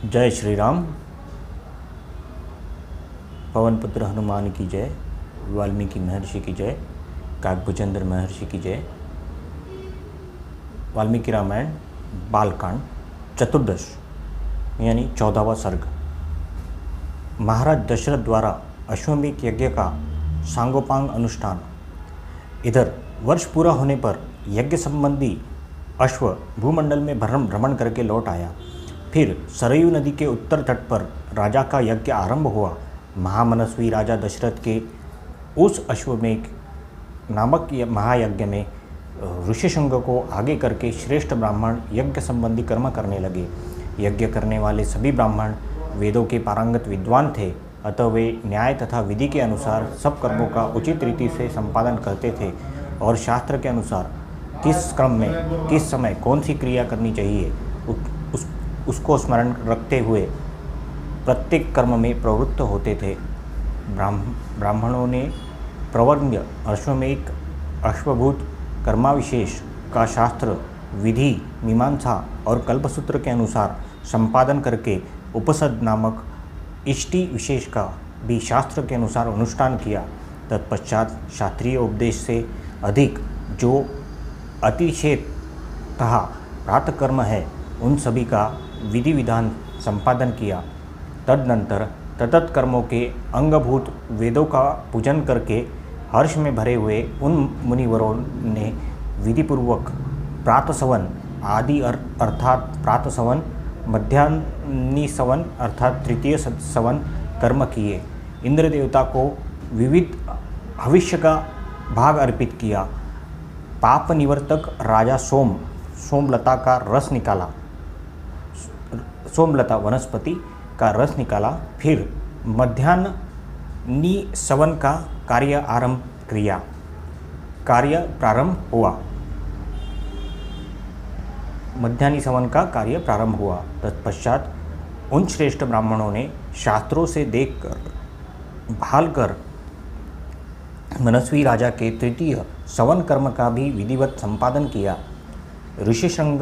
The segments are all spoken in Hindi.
जय श्री राम। पवन पुत्र हनुमान की जय। वाल्मीकि महर्षि की जय। काकभुजंद्र महर्षि की जय। वाल्मीकि रामायण बालकांड चतुर्दश यानी 14वां सर्ग। महाराज दशरथ द्वारा अश्वमेध यज्ञ का सांगोपांग अनुष्ठान। इधर वर्ष पूरा होने पर यज्ञ संबंधी अश्व भूमंडल में भ्रमण करके लौट आया। फिर सरयू नदी के उत्तर तट पर राजा का यज्ञ आरंभ हुआ। महामनस्वी राजा दशरथ के उस अश्वमेध नामक महायज्ञ में ऋषिशृंग को आगे करके श्रेष्ठ ब्राह्मण यज्ञ संबंधी कर्म करने लगे। यज्ञ करने वाले सभी ब्राह्मण वेदों के पारंगत विद्वान थे, अतः वे न्याय तथा विधि के अनुसार सब कर्मों का उचित रीति से संपादन करते थे और शास्त्र के अनुसार किस क्रम में किस समय कौन सी क्रिया करनी चाहिए उसको स्मरण रखते हुए प्रत्येक कर्म में प्रवृत्त होते थे। ब्राह्मणों ने प्रवर्ण्य अश्वमेध अश्वभूत कर्माविशेष का शास्त्र विधि मीमांसा और कल्पसूत्र के अनुसार संपादन करके उपसद नामक इष्टि विशेष का भी शास्त्र के अनुसार अनुष्ठान किया। तत्पश्चात शास्त्रीय उपदेश से अधिक जो अतिशयतः प्रातःकर्म है उन सभी का विधि विधान संपादन किया। तदनंतर तत्त कर्मों के अंगभूत वेदों का पूजन करके हर्ष में भरे हुए उन मुनिवरों ने विधिपूर्वक प्रातःसवन आदि अर्थात प्रातःसवन, मध्याह्निसवन अर्थात तृतीय सवन कर्म किए। इंद्र देवता को विविध भविष्य का भाग अर्पित किया। पाप निवर्तक राजा सोमलता का रस निकाला, सोमलता वनस्पति का रस निकाला। फिर मध्याह्नि सवन का कार्य प्रारंभ हुआ। मध्याह्नि सवन का कार्य प्रारंभ हुआ। तत्पश्चात उन श्रेष्ठ ब्राह्मणों ने शास्त्रों से देखकर भालकर मनस्वी राजा के तृतीय सवन कर्म का भी विधिवत संपादन किया। ऋषिशृंग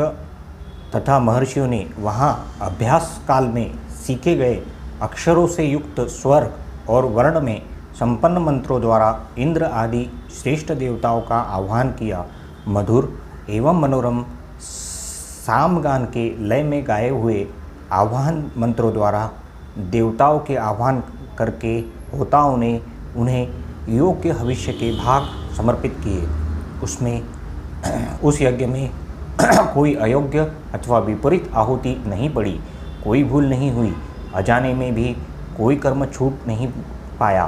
तथा महर्षियों ने वहाँ अभ्यास काल में सीखे गए अक्षरों से युक्त स्वर और वर्ण में संपन्न मंत्रों द्वारा इंद्र आदि श्रेष्ठ देवताओं का आह्वान किया। मधुर एवं मनोरम सामगान के लय में गाए हुए आह्वान मंत्रों द्वारा देवताओं के आह्वान करके होताओं ने उन्हें योग्य भविष्य के भाग समर्पित किए। उस यज्ञ में कोई अयोग्य अथवा विपरीत आहुति नहीं पड़ी, कोई भूल नहीं हुई, अजाने में भी कोई कर्म छूट नहीं पाया,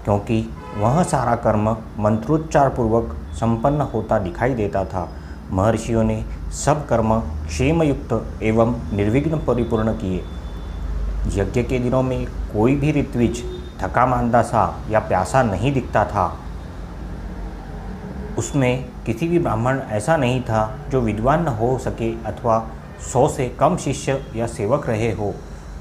क्योंकि वह सारा कर्म मंत्रोच्चार पूर्वक संपन्न होता दिखाई देता था। महर्षियों ने सब कर्म क्षेमयुक्त एवं निर्विघ्न परिपूर्ण किए। यज्ञ के दिनों में कोई भी ऋत्विज थका मांदा सा या प्यासा नहीं दिखता था। उसमें किसी भी ब्राह्मण ऐसा नहीं था जो विद्वान न हो सके अथवा 100 से कम शिष्य या सेवक रहे हो।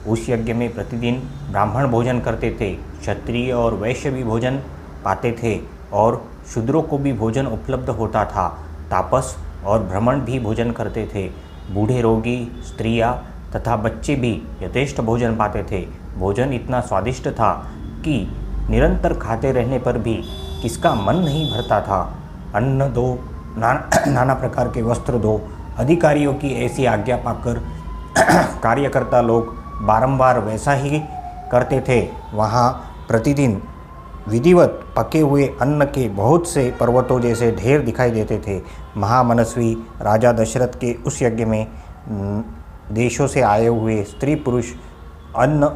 उस यज्ञ में प्रतिदिन ब्राह्मण भोजन करते थे, क्षत्रिय और वैश्य भी भोजन पाते थे और शूद्रों को भी भोजन उपलब्ध होता था। तापस और ब्राह्मण भी भोजन करते थे। बूढ़े, रोगी, स्त्रियां तथा बच्चे भी यथेष्ट भोजन पाते थे। भोजन इतना स्वादिष्ट था कि निरंतर खाते रहने पर भी किसका मन नहीं भरता था। अन्न दो, नाना प्रकार के वस्त्र दो। अधिकारियों की ऐसी आज्ञा पाकर कार्यकर्ता लोग बारंबार वैसा ही करते थे। वहाँ प्रतिदिन विधिवत पके हुए अन्न के बहुत से पर्वतों जैसे ढेर दिखाई देते थे। महामनस्वी राजा दशरथ के उस यज्ञ में देशों से आए हुए स्त्री पुरुष अन्न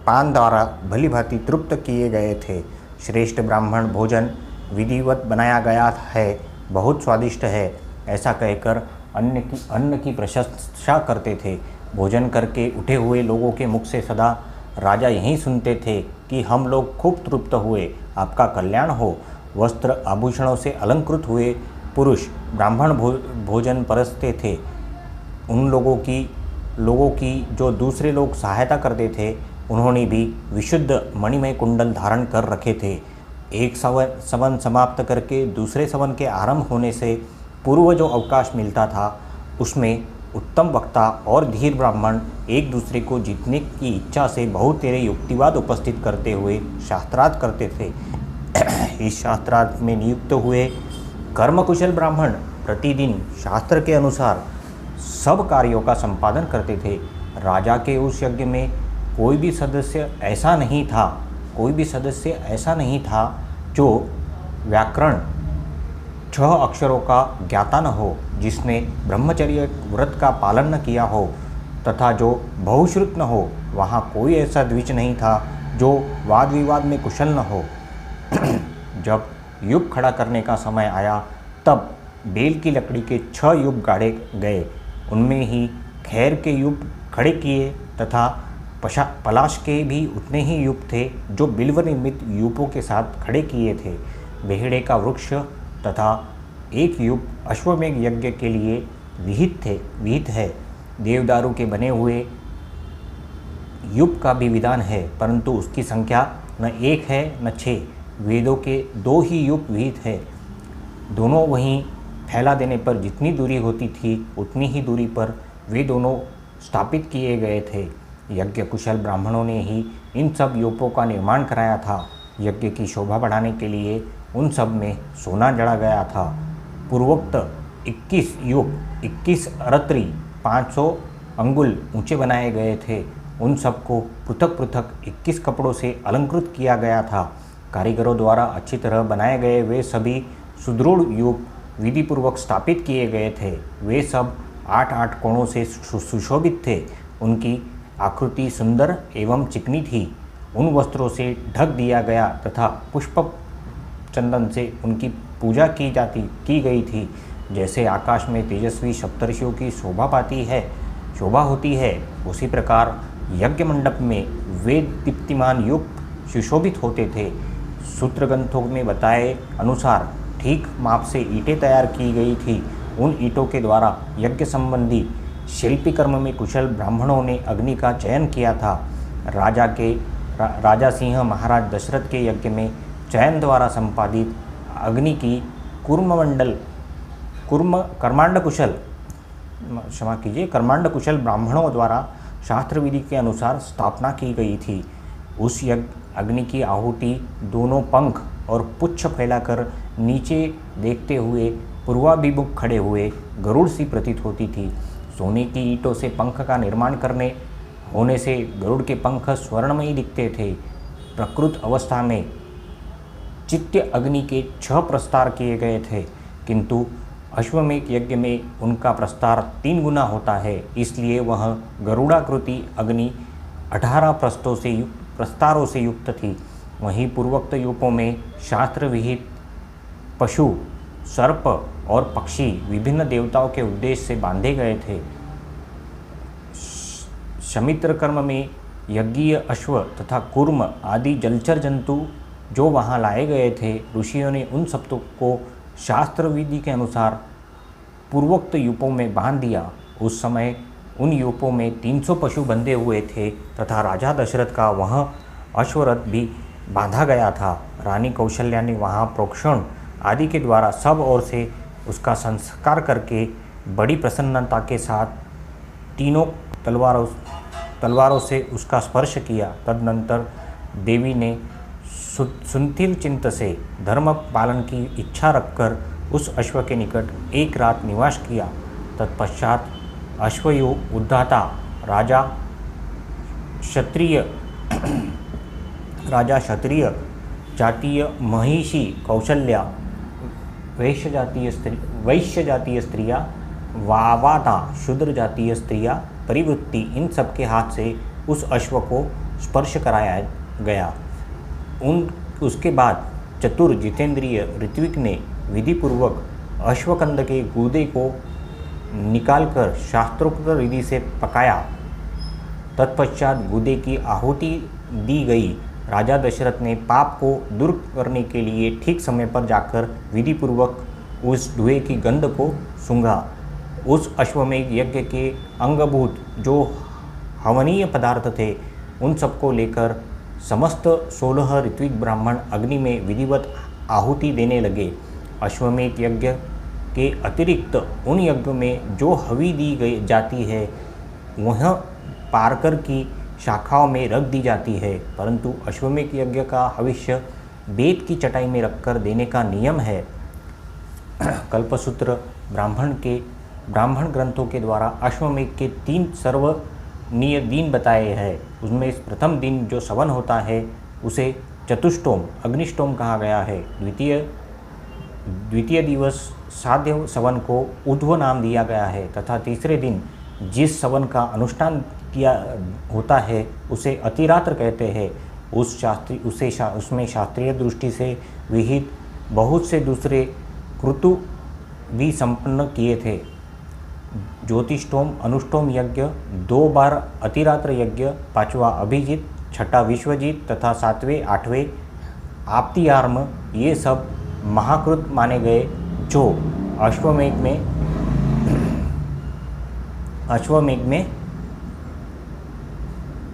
पान द्वारा भली भांति तृप्त किए गए थे। श्रेष्ठ ब्राह्मण भोजन विधिवत बनाया गया है, बहुत स्वादिष्ट है, ऐसा कहकर अन्न की प्रशंसा करते थे। भोजन करके उठे हुए लोगों के मुख से सदा राजा यही सुनते थे कि हम लोग खूब तृप्त हुए, आपका कल्याण हो। वस्त्र आभूषणों से अलंकृत हुए पुरुष ब्राह्मण भोजन परसते थे। उन लोगों की जो दूसरे लोग सहायता करते थे, उन्होंने भी विशुद्ध मणिमय कुंडल धारण कर रखे थे। एक सवन समाप्त करके दूसरे सवन के आरंभ होने से पूर्व जो अवकाश मिलता था उसमें उत्तम वक्ता और धीर ब्राह्मण एक दूसरे को जीतने की इच्छा से बहुतेरे युक्तिवाद उपस्थित करते हुए शास्त्रार्थ करते थे। इस शास्त्रार्थ में नियुक्त हुए कर्मकुशल ब्राह्मण प्रतिदिन शास्त्र के अनुसार सब कार्यों का संपादन करते थे। राजा के उस यज्ञ में कोई भी सदस्य ऐसा नहीं था जो व्याकरण 6 अक्षरों का ज्ञाता न हो, जिसने ब्रह्मचर्य व्रत का पालन न किया हो तथा जो बहुश्रुत न हो। वहाँ कोई ऐसा द्विज नहीं था जो वाद विवाद में कुशल न हो। जब युग खड़ा करने का समय आया तब बेल की लकड़ी के 6 युग गाड़े गए। उनमें ही खैर के युग खड़े किए तथा पलाश के भी उतने ही युग थे जो बिल्व निर्मित यूपों के साथ खड़े किए थे। बेहड़े का वृक्ष तथा एक युग अश्वमेघ यज्ञ के लिए विहित है। देवदारू के बने हुए युग का भी विधान है, परंतु उसकी संख्या न 1 है न 6। वेदों के 2 ही युग विहित है। दोनों वहीं फैला देने पर जितनी दूरी होती थी उतनी ही दूरी पर वे दोनों स्थापित किए गए थे। यज्ञ कुशल ब्राह्मणों ने ही इन सब यूपों का निर्माण कराया था। यज्ञ की शोभा बढ़ाने के लिए उन सब में सोना जड़ा गया था। पूर्वोक्त 21 यूप 21 अरत्री 500 अंगुल ऊंचे बनाए गए थे। उन सबको पृथक पृथक 21 कपड़ों से अलंकृत किया गया था। कारीगरों द्वारा अच्छी तरह बनाए गए वे सभी सुदृढ़ यूप विधिपूर्वक स्थापित किए गए थे। वे सब 8-8 कोणों से सुशोभित थे। उनकी आकृति सुंदर एवं चिकनी थी। उन वस्त्रों से ढक दिया गया तथा पुष्प चंदन से उनकी पूजा की गई थी। जैसे आकाश में तेजस्वी सप्तर्षियों की शोभा होती है, उसी प्रकार यज्ञ मंडप में वे दीप्तिमान युक्त सुशोभित होते थे। सूत्र ग्रंथों में बताए अनुसार ठीक माप से ईंटें तैयार की गई थी। उन ईंटों के द्वारा यज्ञ संबंधी शिल्पी कर्म में कुशल ब्राह्मणों ने अग्नि का चयन किया था। राजा सिंह महाराज दशरथ के यज्ञ में चयन द्वारा संपादित अग्नि की कर्मांड कुशल ब्राह्मणों द्वारा शास्त्र विधि के अनुसार स्थापना की गई थी। उस यज्ञ अग्नि की आहुति दोनों पंख और पुच्छ फैलाकर नीचे देखते हुए पूर्वाभिमुख खड़े हुए गरुड़ सी प्रतीत होती थी। सोने की ईंटों से पंख का निर्माण होने से गरुड़ के पंख स्वर्णमयी दिखते थे। प्रकृत अवस्था में चित्य अग्नि के 6 प्रस्तार किए गए थे, किंतु अश्वमेघ यज्ञ में उनका प्रस्तार 3 गुना होता है। इसलिए वह गरुड़ाकृति अग्नि 18 प्रस्तारों से युक्त थी। वहीं पूर्वोक्त यूपों में शास्त्र विहित पशु, सर्प और पक्षी विभिन्न देवताओं के उद्देश्य से बांधे गए थे। शमित्र कर्म में यज्ञीय अश्व तथा कूर्म आदि जलचर जंतु जो वहाँ लाए गए थे, ऋषियों ने उन सब को शास्त्र विधि के अनुसार पूर्वोक्त यूपों में बांध दिया। उस समय उन यूपों में 300 पशु बंधे हुए थे तथा राजा दशरथ का वह अश्वरथ भी बांधा गया था। रानी कौशल्या ने वहाँ प्रोक्षण आदि के द्वारा सब ओर से उसका संस्कार करके बड़ी प्रसन्नता के साथ तीनों तलवारों से उसका स्पर्श किया। तदनंतर देवी ने सुंथिल चिंत से धर्म पालन की इच्छा रखकर उस अश्व के निकट एक रात निवास किया। तत्पश्चात अश्वयोग उद्धाता राजा क्षत्रिय जातीय महिषी कौशल्या, वैश्य जातीय स्त्रियाँ, वावाता शूद्र जातीय स्त्रियाँ परिवृत्ति, इन सब के हाथ से उस अश्व को स्पर्श कराया गया। उसके बाद चतुर जितेंद्रिय ऋत्विक ने विधिपूर्वक अश्वकंद के गुर्दे को निकालकर शास्त्रोक्त विधि से पकाया। तत्पश्चात गुर्दे की आहुति दी गई। राजा दशरथ ने पाप को दूर करने के लिए ठीक समय पर जाकर विधिपूर्वक उस धुएं की गंध को सूंघा। उस अश्वमेघ यज्ञ के अंगभूत जो हवनीय पदार्थ थे, उन सबको लेकर समस्त 16 ऋत्विक ब्राह्मण अग्नि में विधिवत आहुति देने लगे। अश्वमेध यज्ञ के अतिरिक्त उन यज्ञों में जो हवि दी गई जाती है वह पारकर की शाखाओं में रख दी जाती है, परंतु अश्वमेध यज्ञ का हविष्य वेद की चटाई में रखकर देने का नियम है। कल्पसूत्र ब्राह्मण ग्रंथों के द्वारा अश्वमेध के 3 सर्वनीय दिन बताए हैं। उसमें प्रथम दिन जो सवन होता है उसे चतुष्टोम अग्निष्टोम कहा गया है। द्वितीय दिवस साध्य सवन को ऊर्ध्व नाम दिया गया है तथा तीसरे दिन जिस सवन का अनुष्ठान किया होता है उसे अतिरात्र कहते हैं। उसमें शास्त्रीय दृष्टि से विहित बहुत से दूसरे क्रतु भी संपन्न किए थे। ज्योतिष्टोम अनुष्टोम यज्ञ, 2 बार अतिरात्र यज्ञ, 5वां अभिजीत, 6ठा विश्वजीत तथा 7वें 8वें आप्तियार्म, ये सब महाकृत माने गए जो अश्वमेध में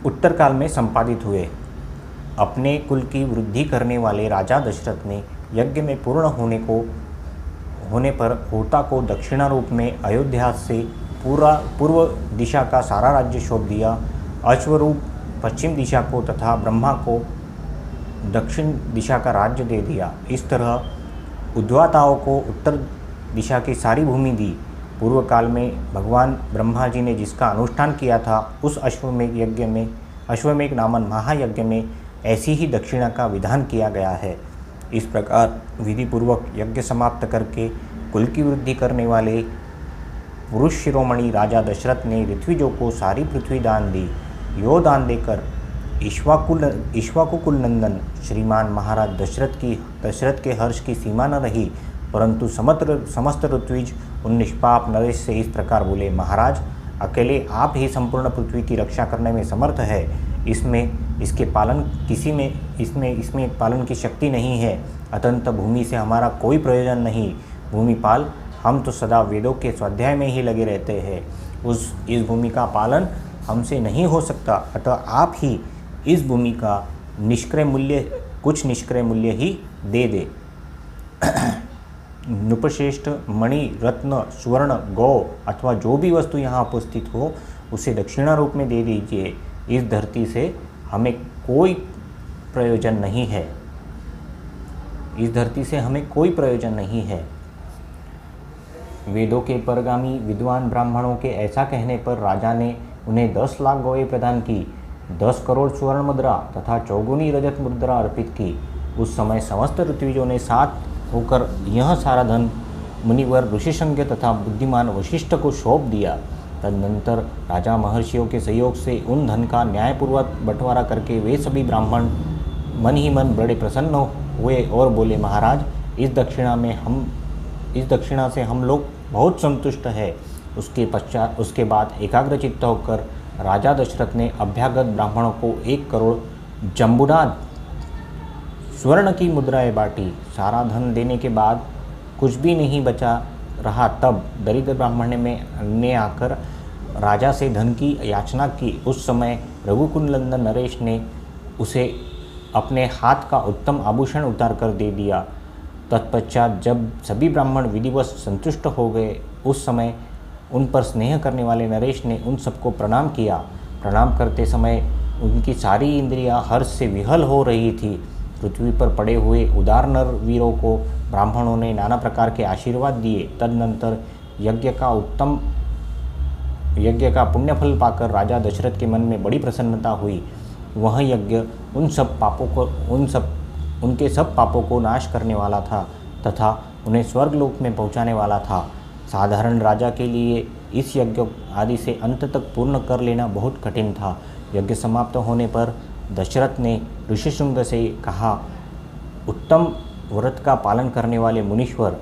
उत्तरकाल में संपादित हुए। अपने कुल की वृद्धि करने वाले राजा दशरथ ने यज्ञ में पूर्ण होने पर होता को दक्षिणा रूप में अयोध्या से पूर्व दिशा का सारा राज्य सौंप दिया, अश्वरूप पश्चिम दिशा को तथा ब्रह्मा को दक्षिण दिशा का राज्य दे दिया। इस तरह उद्वाताओं को उत्तर दिशा की सारी भूमि दी। पूर्व काल में भगवान ब्रह्मा जी ने जिसका अनुष्ठान किया था उस अश्वमेध नामक महायज्ञ में ऐसी ही दक्षिणा का विधान किया गया है। इस प्रकार विधिपूर्वक यज्ञ समाप्त करके कुल की वृद्धि करने वाले पुरुष शिरोमणि राजा दशरथ ने ऋत्विजों को सारी पृथ्वी दान दी। यो दान देकर इक्ष्वाकु नंदन श्रीमान महाराज दशरथ के हर्ष की सीमा न रही, परंतु समस्त ऋत्विज उन निष्पाप नरेश से इस प्रकार बोले, महाराज अकेले आप ही संपूर्ण पृथ्वी की रक्षा करने में समर्थ है। इसके पालन इसमें पालन की शक्ति नहीं है। अतंत भूमि से हमारा कोई प्रयोजन नहीं। भूमिपाल हम तो सदा वेदों के स्वाध्याय में ही लगे रहते हैं। इस भूमि का पालन हमसे नहीं हो सकता, अतः आप ही इस भूमि का कुछ निष्क्रय मूल्य ही दे दे। नृपश्रेष्ठ मणि रत्न स्वर्ण गौ अथवा जो भी वस्तु यहाँ उपस्थित हो उसे दक्षिणा रूप में दे दीजिए। इस धरती से हमें कोई प्रयोजन नहीं है। वेदों के परगामी विद्वान ब्राह्मणों के ऐसा कहने पर राजा ने उन्हें 10 लाख गौएं प्रदान की, 10 करोड़ स्वर्ण मुद्रा तथा 4 रजत मुद्रा अर्पित की। उस समय समस्त ऋत्विजों ने साथ होकर यह सारा धन मुनिवर ऋषिशृंग तथा बुद्धिमान वशिष्ठ को सौंप दिया। तदनंतर राजा महर्षियों के सहयोग से उन धन का न्यायपूर्वक बंटवारा करके वे सभी ब्राह्मण मन ही मन बड़े प्रसन्न हुए और बोले, महाराज इस दक्षिणा से हम लोग बहुत संतुष्ट है। उसके बाद एकाग्रचित्त होकर राजा दशरथ ने अभ्यागत ब्राह्मणों को 1 करोड़ जम्बुनाद स्वर्ण की मुद्राएं बांटी। सारा धन देने के बाद कुछ भी नहीं बचा रहा, तब दरिद्र ब्राह्मण ने आकर राजा से धन की याचना की। उस समय रघुकुलनंदन नरेश ने उसे अपने हाथ का उत्तम आभूषण उतार कर दे दिया। तत्पश्चात जब सभी ब्राह्मण विधिवत संतुष्ट हो गए, उस समय उन पर स्नेह करने वाले नरेश ने उन सबको प्रणाम किया। प्रणाम करते समय उनकी सारी इंद्रियां हर्ष से विहल हो रही थी। पृथ्वी पर पड़े हुए उदार नर वीरों को ब्राह्मणों ने नाना प्रकार के आशीर्वाद दिए। तदनंतर यज्ञ का पुण्यफल पाकर राजा दशरथ के मन में बड़ी प्रसन्नता हुई। वह यज्ञ उनके सब पापों को नाश करने वाला था तथा उन्हें स्वर्गलोक में पहुंचाने वाला था। साधारण राजा के लिए इस यज्ञ आदि से अंत तक पूर्ण कर लेना बहुत कठिन था। यज्ञ समाप्त होने पर दशरथ ने ऋषिशृंग से कहा, उत्तम व्रत का पालन करने वाले मुनीश्वर,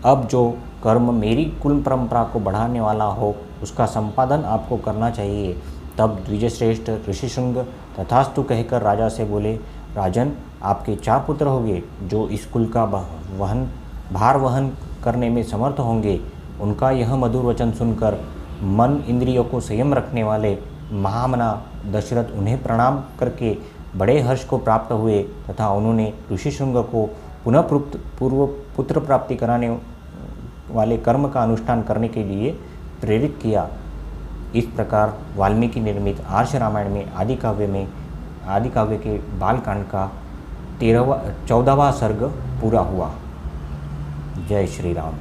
अब जो कर्म मेरी कुल परंपरा को बढ़ाने वाला हो उसका संपादन आपको करना चाहिए। तब द्विजश्रेष्ठ ऋषिशृंग तथास्तु कहकर राजा से बोले, राजन आपके 4 पुत्र होंगे जो इस कुल का भार वहन करने में समर्थ होंगे। उनका यह मधुर वचन सुनकर मन इंद्रियों को संयम रखने वाले महामना दशरथ उन्हें प्रणाम करके बड़े हर्ष को प्राप्त हुए तथा उन्होंने ऋषिशृंग को पुनः पूर्व पुत्र प्राप्ति वाले कर्म का अनुष्ठान करने के लिए प्रेरित किया। इस प्रकार वाल्मीकि निर्मित आर्ष रामायण में आदि काव्य के बालकांड का 14वां सर्ग पूरा हुआ। जय श्री राम।